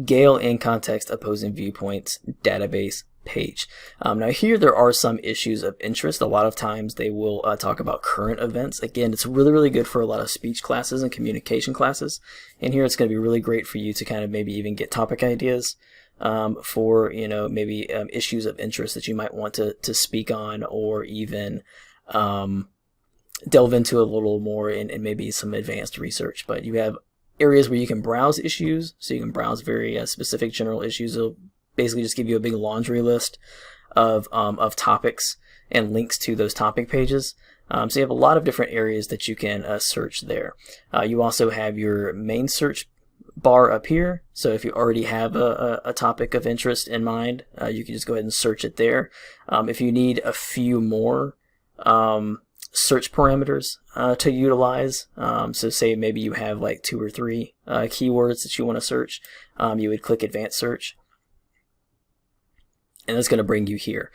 Gale in context opposing viewpoints database page. Now here there are some issues of interest. A lot of times they will talk about current events. Again, it's really good for a lot of speech classes and communication classes. And here it's going to be really great for you to kind of maybe even get topic ideas for, you know, maybe issues of interest that you might want to speak on, or even delve into a little more in maybe some advanced research. But you have areas where you can browse issues, so you can browse very specific general issues. It'll basically just give you a big laundry list of topics and links to those topic pages. So you have a lot of different areas that you can search there. You also have your main search bar up here. So if you already have a topic of interest in mind, you can just go ahead and search it there. If you need a few more search parameters to utilize, so say maybe you have like 2 or 3 keywords that you want to search, you would click advanced search, and that's going to bring you here.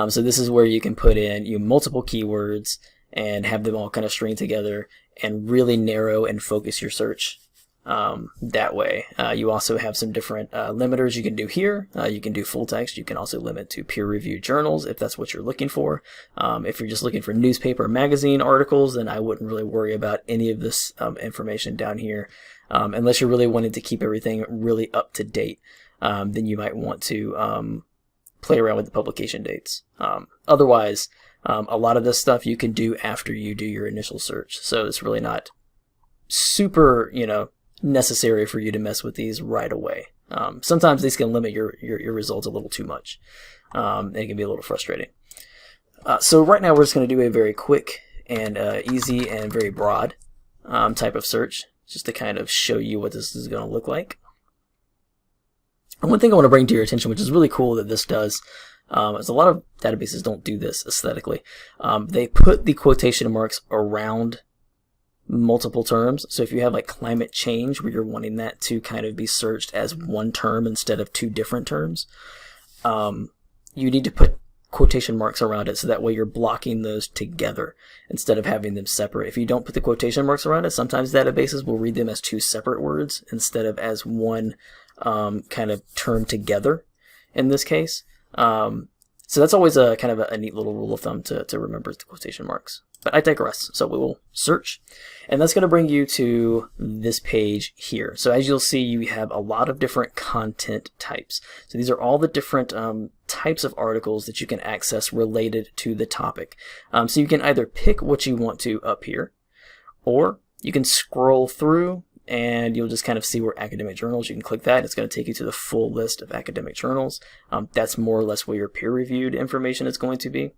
So this is where you can put in multiple keywords and have them all kind of string together and really narrow and focus your search that way. You also have some different limiters you can do here. You can do full text. You can also limit to peer-reviewed journals if that's what you're looking for. If you're just looking for newspaper or magazine articles, then I wouldn't really worry about any of this information down here, unless you're really wanting to keep everything really up to date. Then you might want to play around with the publication dates. Otherwise, a lot of this stuff you can do after you do your initial search, so it's really not super, necessary for you to mess with these right away. Sometimes these can limit your results a little too much, and it can be a little frustrating. So right now we're just going to do a very quick and easy and very broad type of search, just to kind of show you what this is going to look like. And one thing I want to bring to your attention, which is really cool that this does, is a lot of databases don't do this aesthetically. They put the quotation marks around multiple terms. So if you have like climate change, where you're wanting that to kind of be searched as one term instead of 2 different terms, you need to put quotation marks around it, so that way you're blocking those together instead of having them separate. If you don't put the quotation marks around it, sometimes databases will read them as 2 separate words instead of as one kind of term together in this case. So that's always a kind of a neat little rule of thumb to remember, the quotation marks. But I digress. So we will search, and that's going to bring you to this page here. So as you'll see, you have a lot of different content types. So these are all the different types of articles that you can access related to the topic. So you can either pick what you want to up here, or you can scroll through and you'll just kind of see where academic journals, you can click that. It's going to take you to the full list of academic journals. That's more or less where your peer-reviewed information is going to be.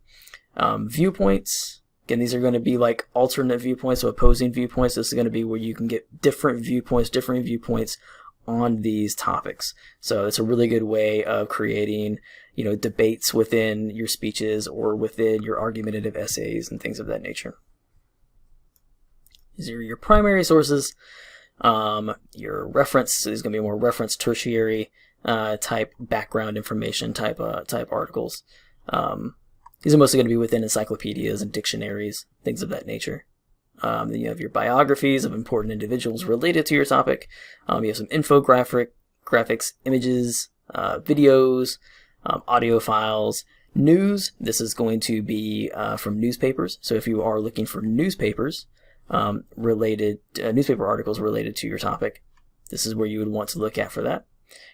Viewpoints. Again, these are going to be like alternate viewpoints, so opposing viewpoints. This is going to be where you can get different viewpoints on these topics. So it's a really good way of creating, debates within your speeches or within your argumentative essays and things of that nature. These are your primary sources. Your reference, so there's going to be more reference tertiary type background information type articles. These are mostly going to be within encyclopedias and dictionaries, things of that nature. Then you have your biographies of important individuals related to your topic. You have some graphics, images, videos, audio files, news. This is going to be from newspapers. So if you are looking for newspapers newspaper articles related to your topic, this is where you would want to look at for that.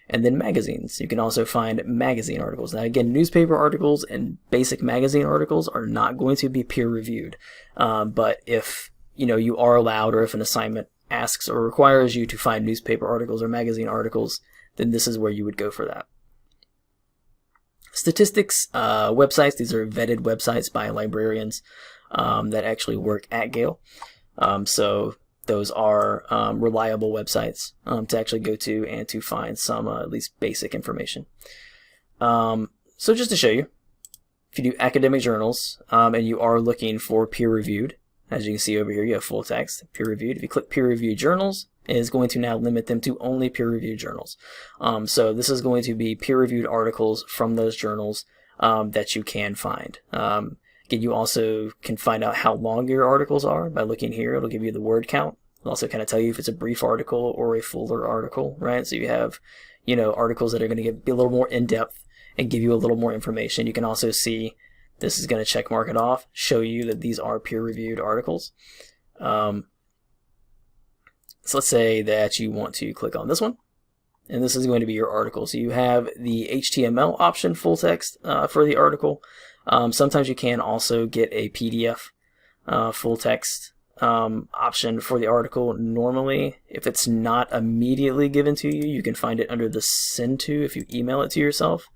And then magazines. You can also find magazine articles. Now again, newspaper articles and basic magazine articles are not going to be peer reviewed. But if you are allowed, or if an assignment asks or requires you to find newspaper articles or magazine articles, then this is where you would go for that. Statistics websites. These are vetted websites by librarians that actually work at Gale. So those are reliable websites to actually go to and to find some at least basic information. So just to show you, if you do academic journals and you are looking for peer-reviewed, as you can see over here, you have full text, peer-reviewed. If you click peer-reviewed journals, it is going to now limit them to only peer-reviewed journals. So this is going to be peer-reviewed articles from those journals that you can find. Again, you also can find out how long your articles are by looking here. It'll give you the word count. It'll also kind of tell you if it's a brief article or a fuller article, right? So you have, articles that are going to be a little more in depth and give you a little more information. You can also see this is going to check mark it off, show you that these are peer-reviewed articles. So let's say that you want to click on this one, and this is going to be your article. So you have the HTML option, full text, for the article. Sometimes you can also get a PDF full text option for the article. Normally, if it's not immediately given to you, you can find it under the send to if you email it to yourself.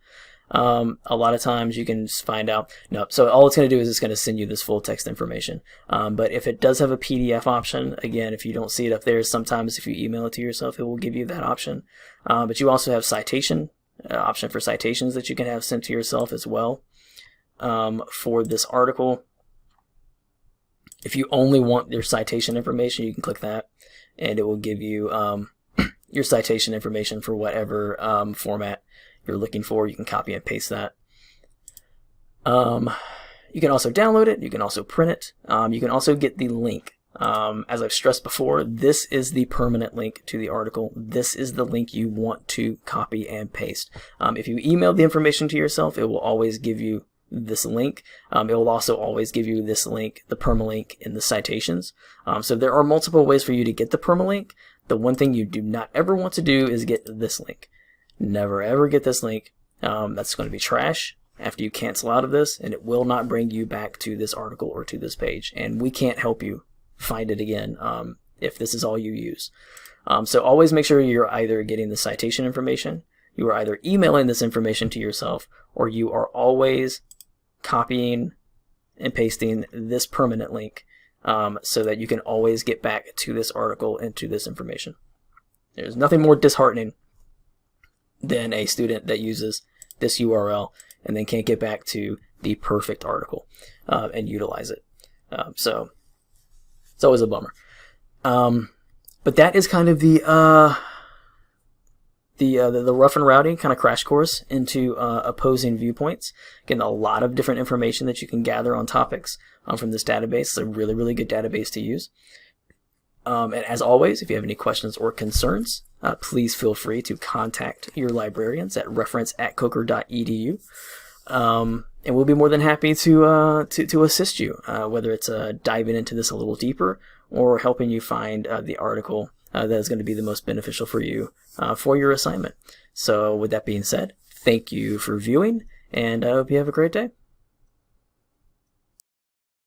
A lot of times you can find out, no, so all it's going to do is it's going to send you this full text information. But if it does have a PDF option, again, if you don't see it up there, sometimes if you email it to yourself, it will give you that option. But you also have citation, option for citations that you can have sent to yourself as well. For this article, if you only want your citation information, you can click that, and it will give you your citation information for whatever format you're looking for. You can copy and paste that. You can also download it. You can also print it. You can also get the link. As I've stressed before, this is the permanent link to the article. This is the link you want to copy and paste. If you email the information to yourself, it will always give you this link. It will also always give you this link, the permalink, in the citations. So there are multiple ways for you to get the permalink. The one thing you do not ever want to do is get this link. Never ever get this link. That's going to be trash after you cancel out of this, and it will not bring you back to this article or to this page, and we can't help you find it again if this is all you use. So always make sure you're either getting the citation information, you are either emailing this information to yourself, or you are always copying and pasting this permanent link so that you can always get back to this article and to this information. There's nothing more disheartening than a student that uses this URL and then can't get back to the perfect article and utilize it. So it's always a bummer. But that is kind of the rough and rowdy kind of crash course into opposing viewpoints. Again, a lot of different information that you can gather on topics from this database. It's a really, really good database to use. And as always, if you have any questions or concerns, please feel free to contact your librarians at reference@coker.edu. And we'll be more than happy to assist you, whether it's diving into this a little deeper or helping you find the article that is going to be the most beneficial for you for your assignment. So with that being said, thank you for viewing, and I hope you have a great day.